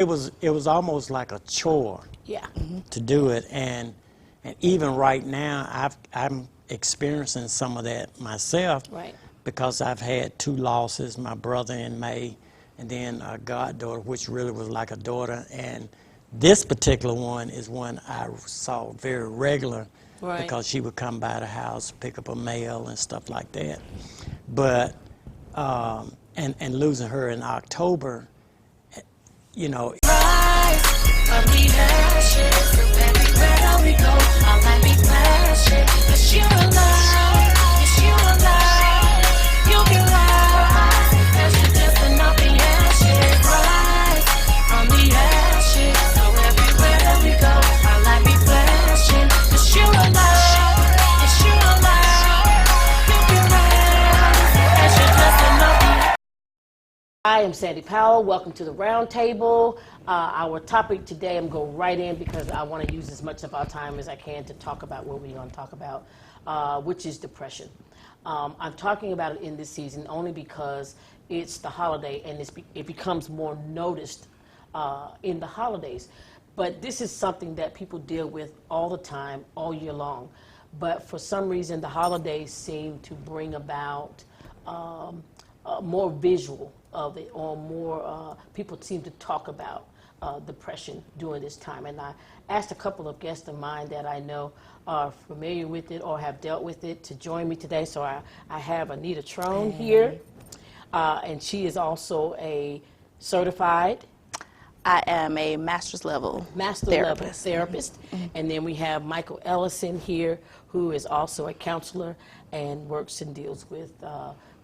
it was almost like a chore. Yeah. To do it, and even right now, I'm experiencing some of that myself. Right. Because I've had 2 losses, my brother in May, and then a goddaughter, which really was like a daughter. And this particular one is one I saw very regular, Right. because she would come by the house, pick up a mail and stuff like that. But and losing her in October, you know. I am Sandy Powell. Welcome to the Round Table. Our topic today, I'm going to go right in because I want to use as much of our time as I can to talk about what we're going to talk about, which is depression. I'm talking about it in this season only because it's the holiday and it becomes more noticed in the holidays. But this is something that people deal with all the time, all year long. But for some reason, the holidays seem to bring about more visual of it, or more people seem to talk about depression during this time. And I asked a couple of guests of mine that I know are familiar with it or have dealt with it to join me today. So I have Anita Trone here, and she is also a certified. I am a master's level therapist. And then we have Michael Ellison here, who is also a counselor and works and deals with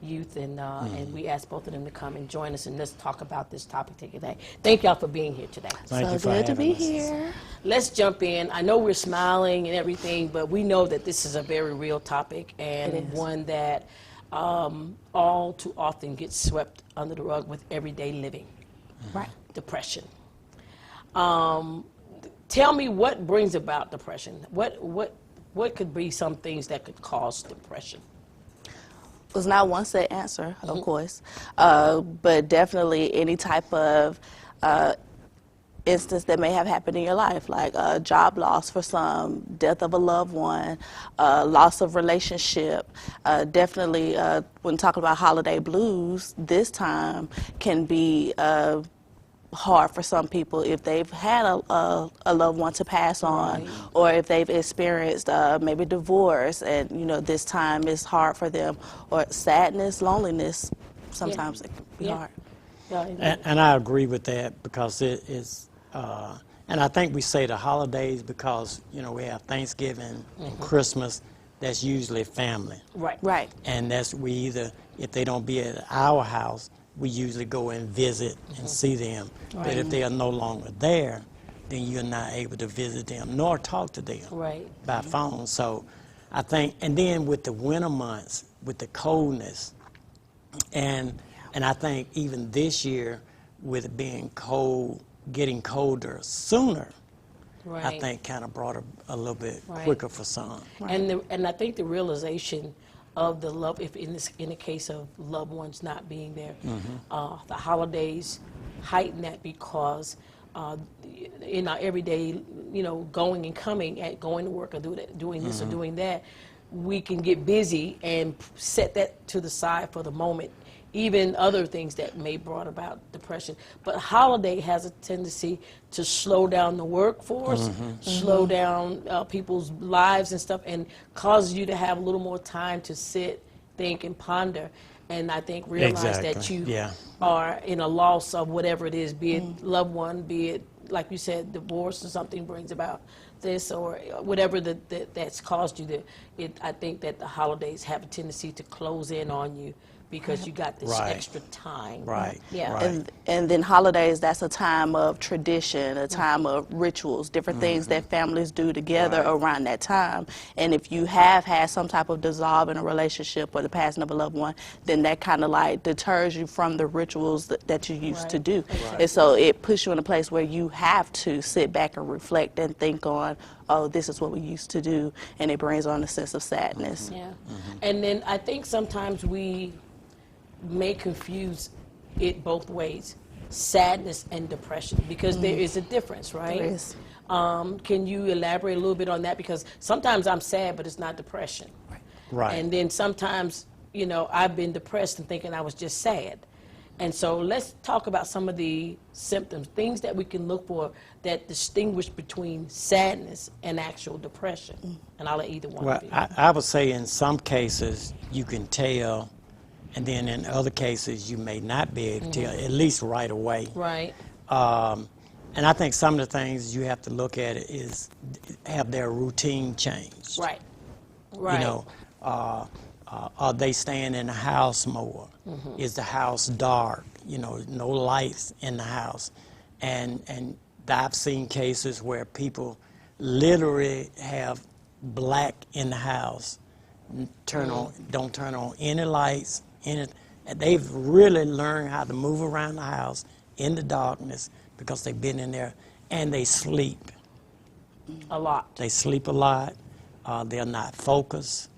youth, and we asked both of them to come and join us and let's talk about this topic today. Thank y'all for being here today. Thank you for good to be having us. here. Let's jump in. I know we're smiling and everything, but we know that this is a very real topic and one that all too often gets swept under the rug with everyday living. Right. Depression. Tell me what brings about depression. What could be some things that could cause depression? There's not one set answer, of course, but definitely any type of instance that may have happened in your life, like job loss for some, death of a loved one, loss of relationship. Definitely, when talking about holiday blues, this time can be hard for some people if they've had a loved one to pass on, or if they've experienced maybe divorce, and this time is hard for them, or sadness, loneliness. Sometimes it can be hard. And I agree with that, because it is, and I think we say the holidays because we have Thanksgiving and Christmas. That's usually family. Right. And that's if they don't be at our house, we usually go and visit and see them. But if they are no longer there, then you're not able to visit them nor talk to them by phone. So I think, and then with the winter months, with the coldness, and I think even this year with it being cold, getting colder sooner, I think kind of brought it a little bit quicker for some. And I think the realization of the love, if in the case of loved ones not being there, the holidays heighten that because in our everyday, going and coming, going to work or doing this or doing that, we can get busy and set that to the side for the moment. Even other things that may brought about depression. But holiday has a tendency to slow down the workforce, slow down people's lives and stuff, and causes you to have a little more time to sit, think, and ponder. And I think realize that you are in a loss of whatever it is, be it loved one, be it, like you said, divorce or something brings about this, or whatever that's caused you. I think that the holidays have a tendency to close in on you, because you got this extra time. And then holidays, that's a time of tradition, a time of rituals, different things that families do together around that time. And if you have had some type of dissolve in a relationship or the passing of a loved one, then that kind of like deters you from the rituals that you used to do. And so it puts you in a place where you have to sit back and reflect and think on, oh, this is what we used to do, and it brings on a sense of sadness. And then I think sometimes we may confuse it both ways. sadness and depression, because there is a difference, right? There is. Can you elaborate a little bit on that? Because sometimes I'm sad, but it's not depression. Right. And then sometimes, you know, I've been depressed and thinking I was just sad. And so let's talk about some of the symptoms, things that we can look for that distinguish between sadness and actual depression. And I'll let either one Well, of you. I would say in some cases you can tell, and then in other cases you may not be able to tell, at least right away. Right. And I think some of the things you have to look at is have their routine changed. Right. Right. You know, are they staying in the house more? Is the house dark? You know, no lights in the house. And I've seen cases where people literally have black in the house, don't turn on any lights. And they've really learned how to move around the house in the darkness because they've been in there, and they sleep. A lot. They sleep a lot. They're not focused.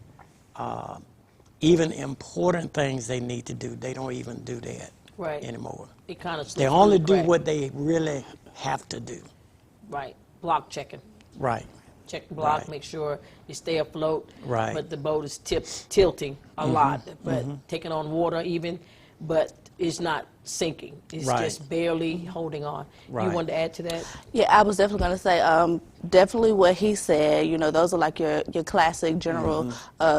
Even important things they need to do, they don't even do that Right. anymore. It kind of They slips only through the do crack. what they really have to do. Right. Block checking. Right. Check the block, Right. make sure you stay afloat. Right. But the boat is tilting a lot, but taking on water even, but it's not sinking. It's Right. just barely holding on. You Right. wanted to add to that? Yeah, I was definitely going to say, definitely what he said, you know, those are like your classic general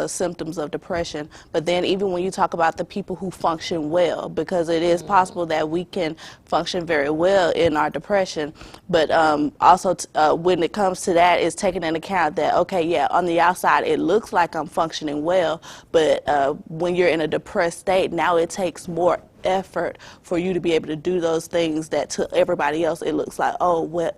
symptoms of depression. But then even when you talk about the people who function well, because it is possible that we can function very well in our depression, but also when it comes to that, is taking into account that, okay, yeah, on the outside it looks like I'm functioning well, but when you're in a depressed state, now it takes more effort for you to be able to do those things that to everybody else it looks like, oh well,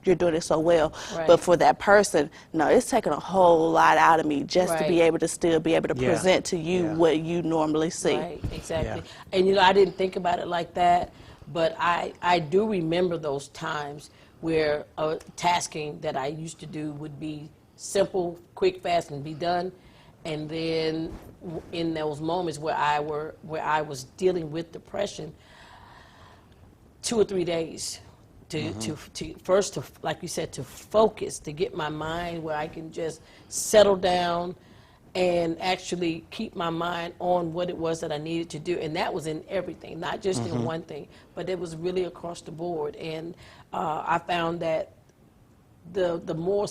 you're doing it so well, Right. but for that person, no, it's taking a whole lot out of me just to be Right. able to still be able to Yeah. present to you Yeah. what you normally see. Right, exactly. Yeah. And you know, I didn't think about it like that, but I do remember those times where tasking that I used to do would be simple, quick, fast, and be done. And then in those moments where I was dealing with depression, 2 or 3 days to first, like you said, to focus, to get my mind where I can just settle down and actually keep my mind on what it was that I needed to do. And that was in everything, not just in one thing, but it was really across the board. And I found that the more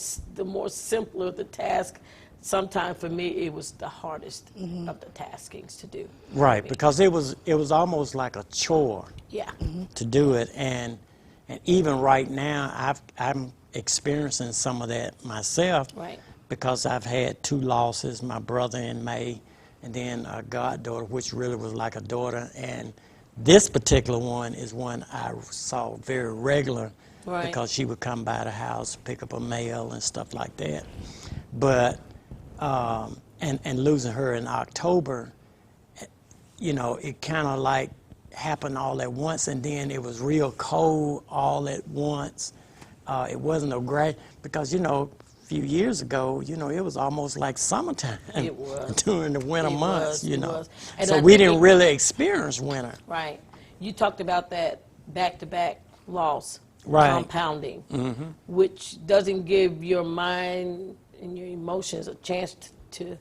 simpler the task, sometimes for me it was the hardest of the taskings to do. Right, because it was almost like a chore Yeah. to do it, and even right now I'm experiencing some of that myself. Right. Because I've had 2 losses, my brother in May, and then a goddaughter, which really was like a daughter. And this particular one is one I saw very regular, Right. because she would come by the house, pick up a mail and stuff like that. But and losing her in October, you know, it kind of like happened all at once, and then it was real cold all at once. It wasn't a great, because, you know, few years ago, you know, it was almost like summertime. It was. During the winter It months, was, you it know. was. And So I we think didn't it- really experience winter. Right. You talked about that back-to-back loss, Right. compounding, which doesn't give your mind and your emotions a chance to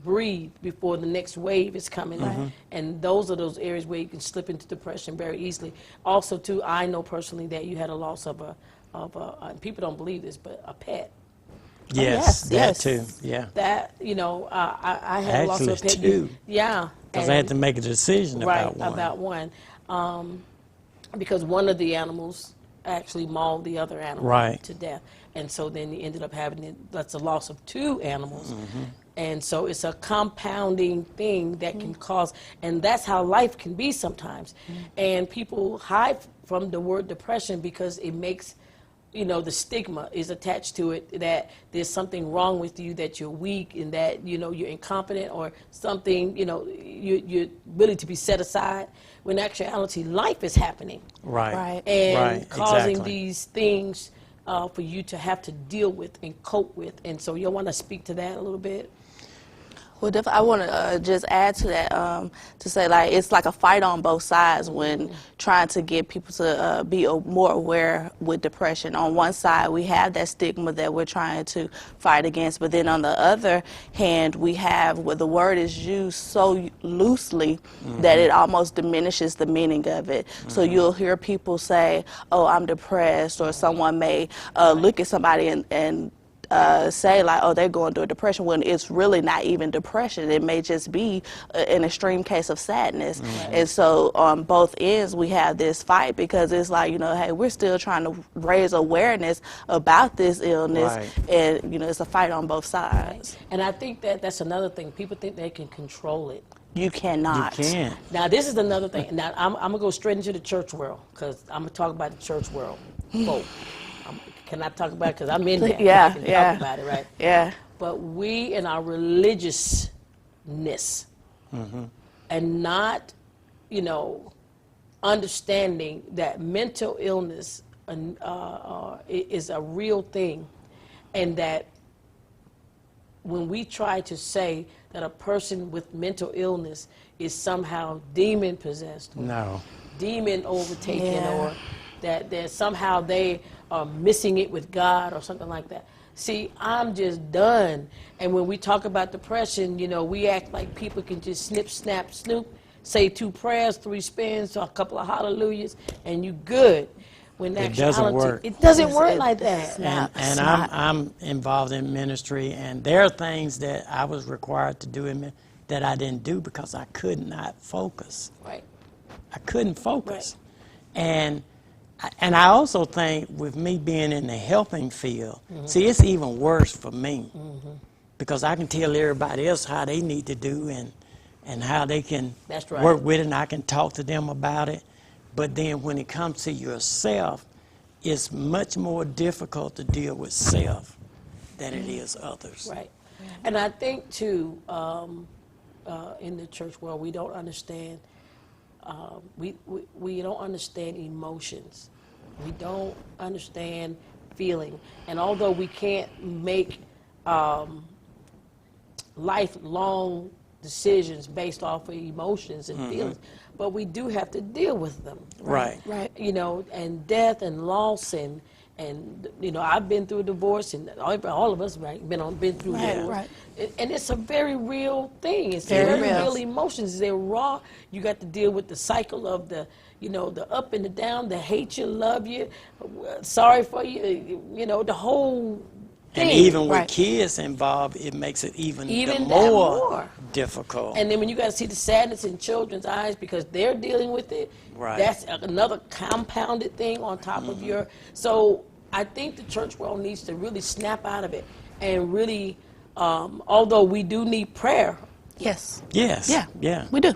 breathe before the next wave is coming. And those are those areas where you can slip into depression very easily. Also, too, I know personally that you had a loss of a and people don't believe this, but a pet. Yes, that yes. too, yeah. That, you know, I had a loss of a Actually, pet. 2. Yeah. Because I had to make a decision Right, about one. Because one of the animals actually mauled the other animal Right. to death. And so then you ended up that's a loss of 2 animals. And so it's a compounding thing that can cause, and that's how life can be sometimes. And people hide from the word depression because it makes, you know, the stigma is attached to it that there's something wrong with you, that you're weak, and that, you know, you're incompetent or something, you know, you're really to be set aside, when in actuality life is happening. Right. Right. And Right, causing exactly. these things for you to have to deal with and cope with. And so you'll want to speak to that a little bit? Well, I want to just add to that to say, like, it's like a fight on both sides when trying to get people to be more aware with depression. On one side, we have that stigma that we're trying to fight against, but then on the other hand, we have where the word is used so loosely that it almost diminishes the meaning of it. So you'll hear people say, "Oh, I'm depressed," or someone may look at somebody and say like, oh, they're going through a depression, when it's really not even depression. It may just be an extreme case of sadness. And so on both ends we have this fight, because it's like, you know, hey, we're still trying to raise awareness about this illness, and you know, it's a fight on both sides. And I think that that's another thing. People think they can control it. You cannot. You can't. Now, this is another thing. Now, I'm going to go straight into the church world, because I'm going to talk about the church world. Can I talk about it? Because I'm in there. Yeah, I can talk about it, right? Yeah. But we, in our religiousness, and not, you know, understanding that mental illness is a real thing, and that when we try to say that a person with mental illness is somehow demon possessed, No. demon overtaken, or that somehow they are missing it with God or something like that. See, I'm just done. And when we talk about depression, you know, we act like people can just snip, snap, snoop, say 2 prayers, 3 spins, a couple of hallelujahs, and you good. When It doesn't work. It doesn't work like that. And I'm involved in ministry, and there are things that I was required to do that I didn't do because I could not focus. Right. I couldn't focus. Right. And I also think with me being in the helping field, see, it's even worse for me, because I can tell everybody else how they need to do and how they can work with it, and I can talk to them about it. But then when it comes to yourself, it's much more difficult to deal with self than it is others. Right. And I think, too, in the church world, we don't understand we don't understand emotions. We don't understand feeling. And although we can't make lifelong decisions based off of emotions and feelings, but we do have to deal with them. Right. Right. You know, and death and loss and you know, I've been through a divorce, and all of us, right, been through divorce. Right. And it's a very real thing. It's Very very real. real emotions. They're raw. You got to deal with the cycle of the, you know, the up and the down, the hate you, love you, sorry for you, you know, the whole thing. And even with Right. kids involved, it makes it even that more difficult. And then when you got to see the sadness in children's eyes because they're dealing with it, Right. that's another compounded thing on top of your. So I think the church world needs to really snap out of it and really, although we do need prayer, Yes. Yes. Yeah. Yeah. We do.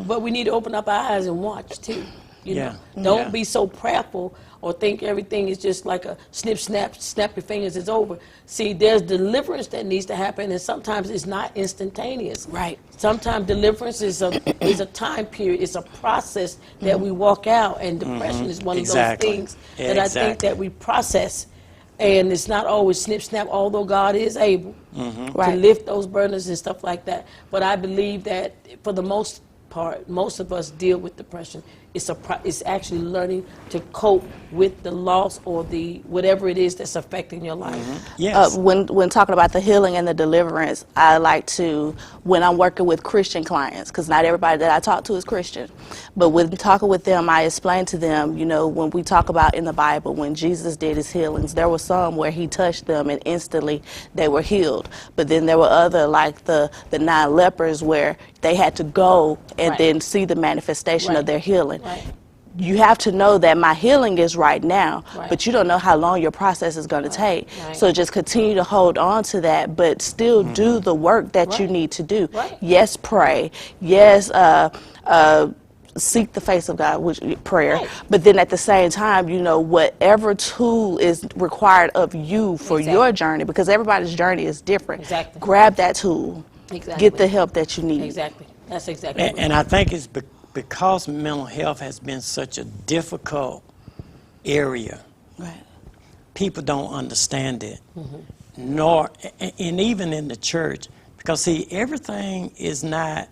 but we need to open up our eyes and watch too. You know, don't be so prayerful or think everything is just like a snip, snap your fingers, it's over. See, there's deliverance that needs to happen, and sometimes it's not instantaneous. Right. Sometimes deliverance is a time period. It's a process that we walk out, and depression is one of those things that I think that we process. And it's not always snip, snap, although God is able to lift those burdens and stuff like that. But I believe that for the most part, most of us deal with depression. It's actually learning to cope with the loss or the whatever it is that's affecting your life. Yes. When talking about the healing and the deliverance, I like to, when I'm working with Christian clients, because not everybody that I talk to is Christian, but when talking with them, I explain to them, you know, when we talk about in the Bible, when Jesus did his healings, there were some where he touched them and instantly they were healed. But then there were other, like the 9 lepers, where they had to go and then see the manifestation of their healing. Right. You have to know that my healing is right now, but you don't know how long your process is going to take. Right. So just continue to hold on to that, but still do the work that you need to do. Yes, pray. Yes, seek the face of God, which prayer. But then at the same time, you know, whatever tool is required of you for your journey, because everybody's journey is different. Exactly. Grab that tool. Exactly. Get the help that you need. Exactly. That's exactly right. And I think it's because mental health has been such a difficult area. Right. People don't understand it, nor, and even in the church, Because, see, everything is not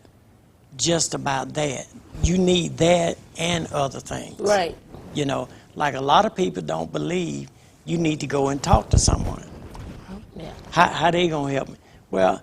just about that. You need that and other things. Right. You know, like a lot of people don't believe you need to go and talk to someone. Yeah. How they going to help me? Well,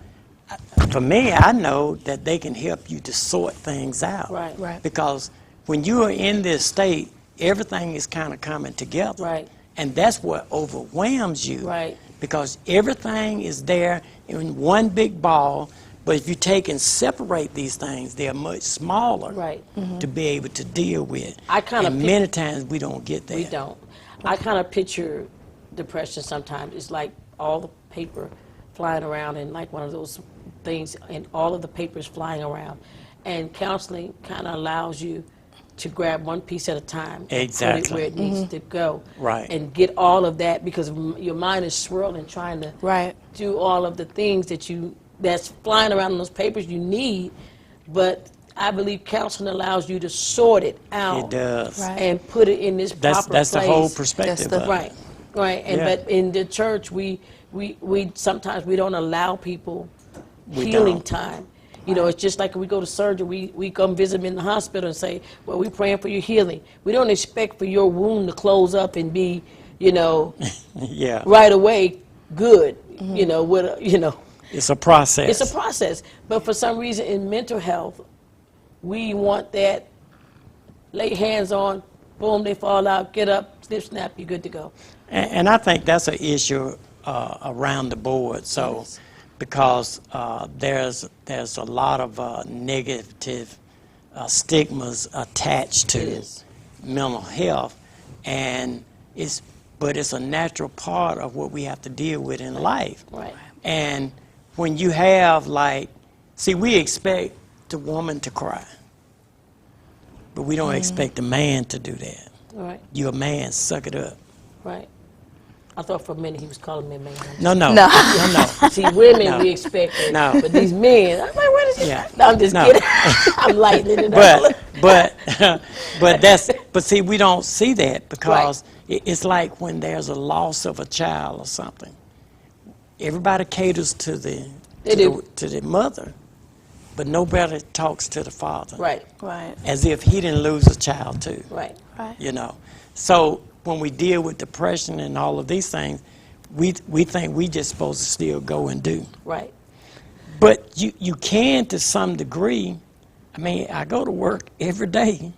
for me, I know that they can help you to sort things out. Right. Right. Because when you are in this state, everything is kind of coming together. Right. And that's what overwhelms you. Right. Because everything is there in one big ball, but if you take and separate these things, they're much smaller Right. to be able to deal with. I kind of and many times we don't get that. We don't. I kind of picture depression sometimes. It's like all the paper flying around and like one of those things and all of the papers flying around. And counseling kind of allows you to grab one piece at a time and Exactly. put it where it needs to go. Right. And get all of that because your mind is swirling trying to Right. do all of the things that's flying around in those papers you need. But I believe counseling allows you to sort it out. It does. Right. And put it in this proper That's the place. whole perspective That's of Right, it. right. And Yeah. but in the church, we sometimes we don't allow people We healing don't. time. You know, it's just like when we go to surgery, we come visit them in the hospital and say, well, we're praying for your healing. We don't expect for your wound to close up and be, you know, Yeah. right away good. You know, with you know, It's a process. it's a process. But for some reason in mental health, we want that lay hands on, boom, they fall out, get up, snip, snap, you're good to go. And I think that's an issue around the board. So, Yes. because there's a lot of negative stigmas attached It to is. mental health, and but it's a natural part of what we have to deal with in life. Right. And when you have we expect the woman to cry, but we don't expect the man to do that. Right. You're a man, suck it up. Right. I thought for a minute he was calling me a man. No. No. See, women No. we expect it, No. but these men, I'm like, what is it? Yeah. No, I'm just No. kidding. I'm lightening it up. But see, we don't see that because it's like when there's a loss of a child or something. Everybody caters to the mother, but nobody talks to the father. Right. Right. As if he didn't lose a child too. Right. Right. You know. So when we deal with depression and all of these things, we think we just supposed to still go and do. Right. But you can to some degree. I mean, I go to work every day,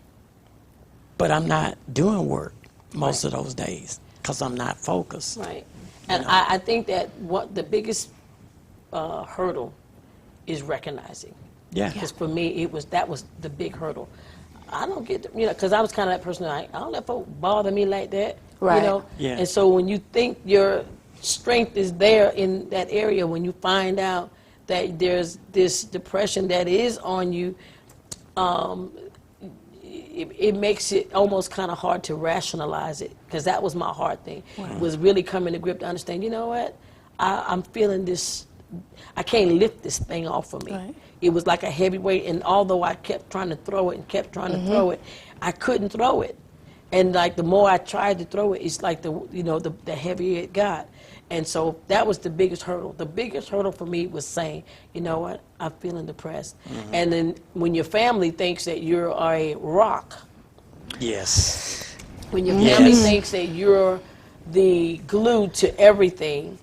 but I'm not doing work most of those days because I'm not focused. Right. And I think that what the biggest hurdle is recognizing. Yeah. Because for me, that was the big hurdle. I don't get, because I was kind of that person, I don't let folk bother me like that, Right. you know? Yeah. And so when you think your strength is there in that area, when you find out that there's this depression that is on you, it makes it almost kind of hard to rationalize it, because that was my hard thing, was really coming to grip to understand, you know what, I'm feeling this, I can't lift this thing off of me. Right. It was like a heavy weight, and although I kept trying to throw it and kept trying to throw it, I couldn't throw it. And like the more I tried to throw it, it's like the heavier it got. And so that was the biggest hurdle. The biggest hurdle for me was saying, you know what, I'm feeling depressed. And then when your family thinks that you're a rock, Yes. when your family thinks that you're the glue to everything,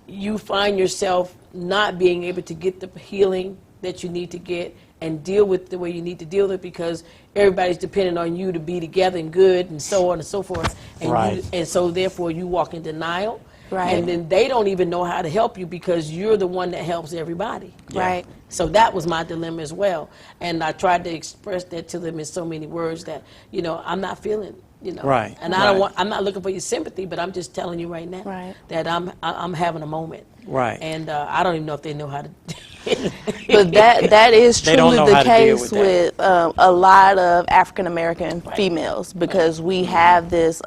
you find yourself not being able to get the healing that you need to get and deal with the way you need to deal with it, because everybody's depending on you to be together and good and so on and so forth. And Right. and so therefore you walk in denial. Right. And then they don't even know how to help you because you're the one that helps everybody. Right. So that was my dilemma as well. And I tried to express that to them in so many words that, I'm not feeling, Right, And I don't right. I'm not looking for your sympathy, but I'm just telling you right now Right. that I'm having a moment. Right. And I don't even know if they know how to. But that is They don't truly know how the to deal case with that. with a lot of African American females, because we have this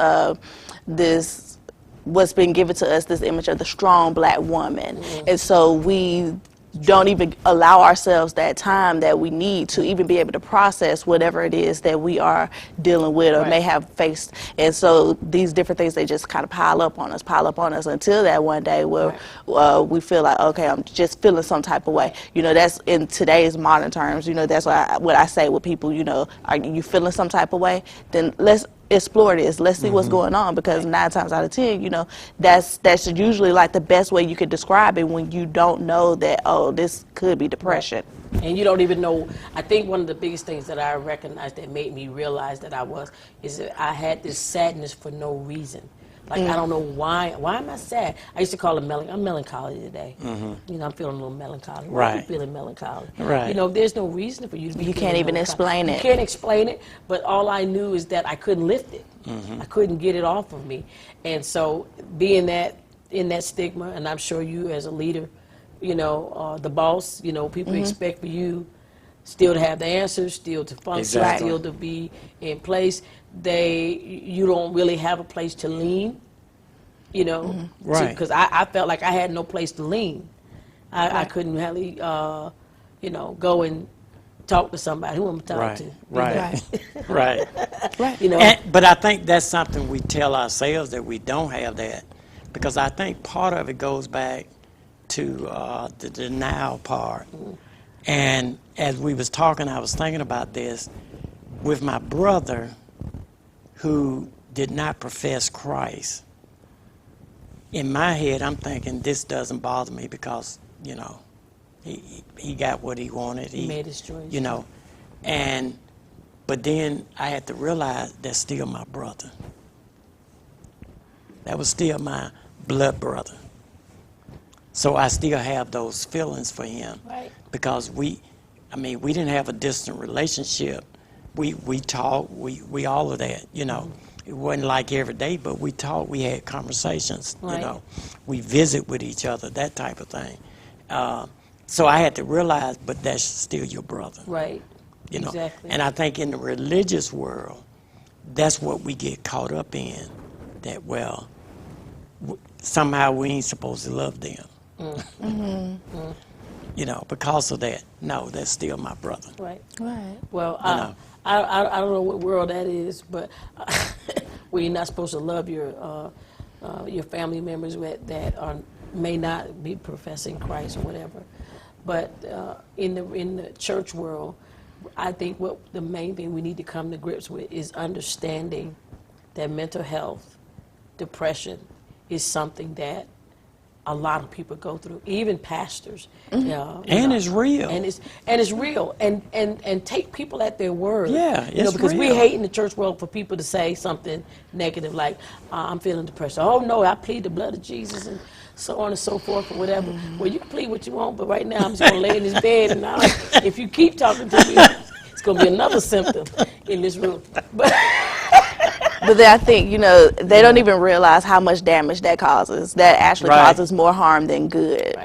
what's been given to us, this image of the strong black woman, and so we don't even allow ourselves that time that we need to even be able to process whatever it is that we are dealing with or may have faced. And so these different things, they just kind of pile up on us until that one day where we feel like, okay, I'm just feeling some type of way. You know, that's in today's modern terms, you know, that's what I say with people, you know, are you feeling some type of way? Then let's explore this. Let's see what's going on, because 9 times out of 10, you know, that's usually like the best way you could describe it when you don't know that, oh, this could be depression. And you don't even know. I think one of the biggest things that I recognized that made me realize that is that I had this sadness for no reason. Like, I don't know why. Why am I sad? I used to call it I'm melancholy today. You know, I'm feeling a little melancholy. Why are you feeling melancholy? You know, there's no reason for you to be You can't even explain it. You can't explain it, but all I knew is that I couldn't lift it. I couldn't get it off of me. And so being that in that stigma, and I'm sure you as a leader, you know, the boss, you know, people expect for you still to have the answers, still to function, still to be in place. You don't really have a place to lean, you know, because I felt like I had no place to lean. I couldn't really, you know, go and talk to somebody. Who am I talking to? Right. You know, But I think that's something we tell ourselves, that we don't have that, because I think part of it goes back to the denial part. And as we was talking, I was thinking about this with my brother, who did not profess Christ. In my head, I'm thinking, this doesn't bother me because, you know, he got what he wanted. He made his choice. You know, but then I had to realize that's still my brother. That was still my blood brother. So I still have those feelings for him. Because we didn't have a distant relationship. We talked, we all of that, you know. It wasn't like every day, but we talked, we had conversations, you know. We visit with each other, that type of thing. So I had to realize, but that's still your brother. You know? Exactly. And I think in the religious world, that's what we get caught up in, that, well, somehow we ain't supposed to love them. You know, because of that. No, that's still my brother. Well, I don't know what world that is, but where you're not supposed to love your family members that may not be professing Christ or whatever. But in the church world, I think what the main thing we need to come to grips with is understanding that mental health, depression, is something that a lot of people go through, even pastors. And it's real. And it's real. And take people at their word. Yeah, it's you know, because real. we hate in the church world for people to say something negative like, I'm feeling depressed. Oh no, I plead the blood of Jesus, and so on and so forth, or whatever. Well, you can plead what you want, but right now I'm just gonna lay in this bed, and if you keep talking to me, it's gonna be another symptom in this room. But then I think, you know, they don't even realize how much damage that causes. That actually causes more harm than good.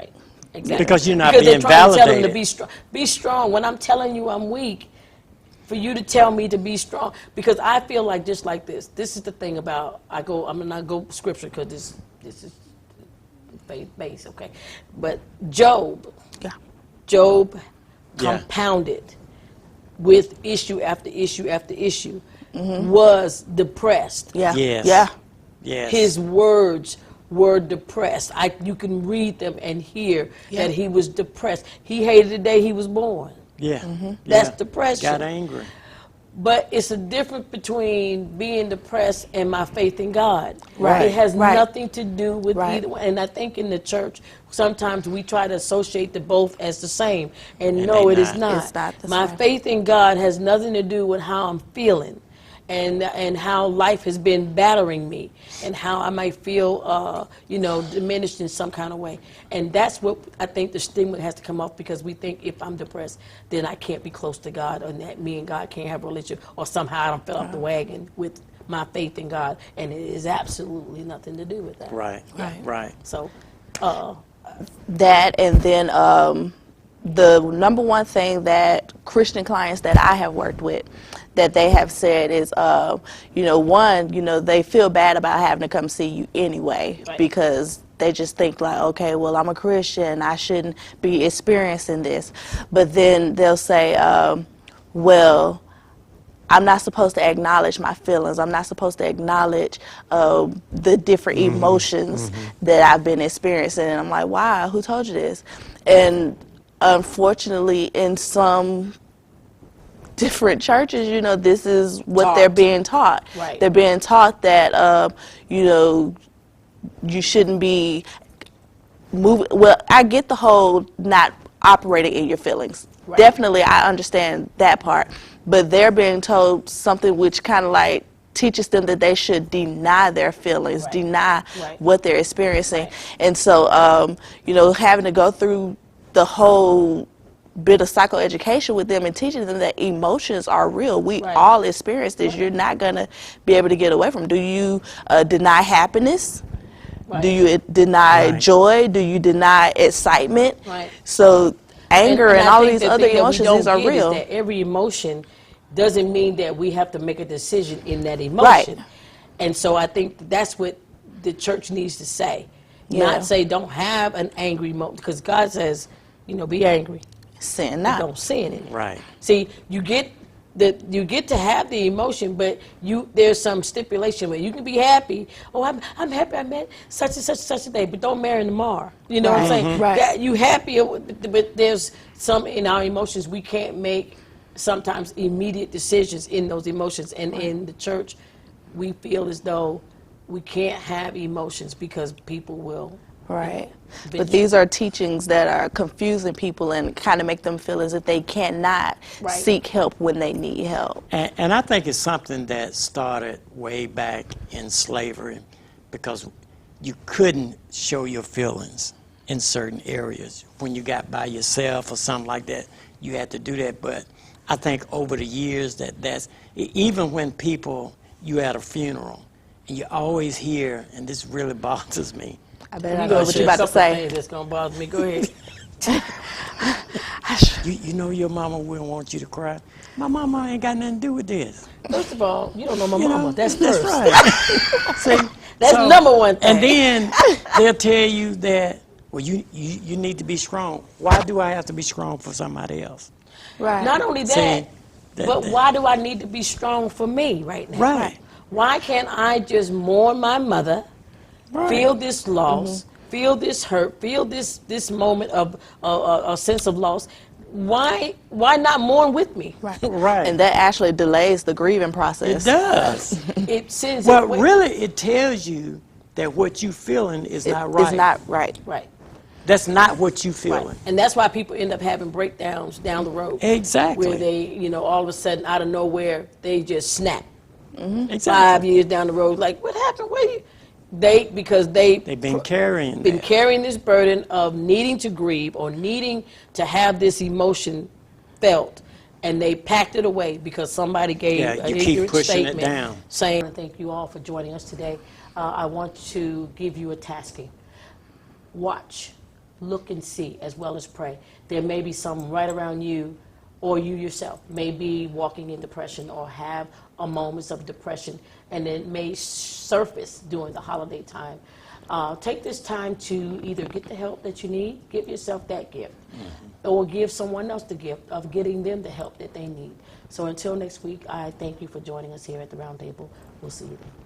Exactly. Because you're not because being they're trying validated. to tell them to be strong. Be strong. When I'm telling you I'm weak, for you to tell me to be strong. Because I feel like just like this. This is the thing about, I'm going to go scripture because this is faith-based, okay? But Job compounded with issue after issue after issue. Was depressed. His words were depressed. You can read them and hear that he was depressed. He hated the day he was born. That's depression. Got angry. But it's a difference between being depressed and my faith in God. It has nothing to do with either one. And I think in the church, sometimes we try to associate the both as the same. And no, it is not. It's not the my same. faith in God has nothing to do with how I'm feeling. And how life has been battering me, and how I might feel, diminished in some kind of way. And that's what I think the stigma has to come off, because we think if I'm depressed, then I can't be close to God, or that me and God can't have a relationship, or somehow I don't fell off the wagon with my faith in God. And it is absolutely nothing to do with that. Right. So, that, and then the number one thing that Christian clients that I have worked with, that they have said is, they feel bad about having to come see you anyway, because they just think like, okay, well, I'm a Christian, I shouldn't be experiencing this. But then they'll say, well, I'm not supposed to acknowledge my feelings. I'm not supposed to acknowledge the different emotions that I've been experiencing. And I'm like, why? Who told you this? And unfortunately, in some different churches, you know, this is what they're being taught. Right. They're being taught that, you know, you shouldn't be moving. Well, I get the whole not operating in your feelings. Right. Definitely, I understand that part. But they're being told something which kind of like teaches them that they should deny their feelings, Right. deny Right. what they're experiencing. Right. And so, you know, having to go through the whole bit of psychoeducation with them and teaching them that emotions are real. We Right. all experience this. You're not going to be able to get away from. Do you deny happiness? Right. Do you deny Right. joy? Do you deny excitement? Right. So anger and I all think these the other thing that we emotions, don't these are get real. Is that every emotion doesn't mean that we have to make a decision in that emotion. Right. And so I think that's what the church needs to say. Yeah. Not say don't have an angry moment, because God says, you know, be angry, Sin but not. don't sin in it. Right. See, you get to have the emotion, but there's some stipulation where you can be happy. Oh, I'm happy I met such and such a day, but don't marry tomorrow. You know what I'm saying? Right. That you happy, but there's some in our emotions we can't make sometimes immediate decisions in those emotions. And in the church, we feel as though we can't have emotions because people will. Right. venture. But these are teachings that are confusing people and kind of make them feel as if they cannot Right. seek help when they need help. And I think it's something that started way back in slavery, because you couldn't show your feelings in certain areas. When you got by yourself or something like that, you had to do that. But I think over the years that's, even when you at a funeral, and you always hear, and this really bothers me. I bet I You know gonna what share you're about to a couple of say. things that's gonna bother me. Go ahead. You know your mama wouldn't want you to cry. My mama ain't got nothing to do with this. First of all, you don't know my You mama. know, That's first. right. See, That's number one thing. And then they'll tell you that, well, you need to be strong. Why do I have to be strong for somebody else? Right. Not only that, See, but why do I need to be strong for me right now? Right. Why can't I just mourn my mother, Right. feel this loss, feel this hurt, feel this moment of a sense of loss? Why not mourn with me? Right. Right. And that actually delays the grieving process. It does. It sends Well, it way- really, it tells you that what you feeling is not right. It's not right. Right. That's not what you Right. feeling. And that's why people end up having breakdowns down the road. Exactly. Where they, you know, all of a sudden out of nowhere, they just snap. Exactly. 5 years down the road, like, what happened? Where you? Because They've been carrying that. carrying this burden of needing to grieve or needing to have this emotion felt, and they packed it away because somebody gave Yeah, an you keep ignorant pushing it statement down. saying, thank you all for joining us today. I want to give you a tasking. Watch, look and see, as well as pray. There may be some right around you, or you yourself may be walking in depression or have a moments of depression, and it may surface during the holiday time. Take this time to either get the help that you need, give yourself that gift, or give someone else the gift of getting them the help that they need. So until next week, I thank you for joining us here at the Round Table. We'll see you then.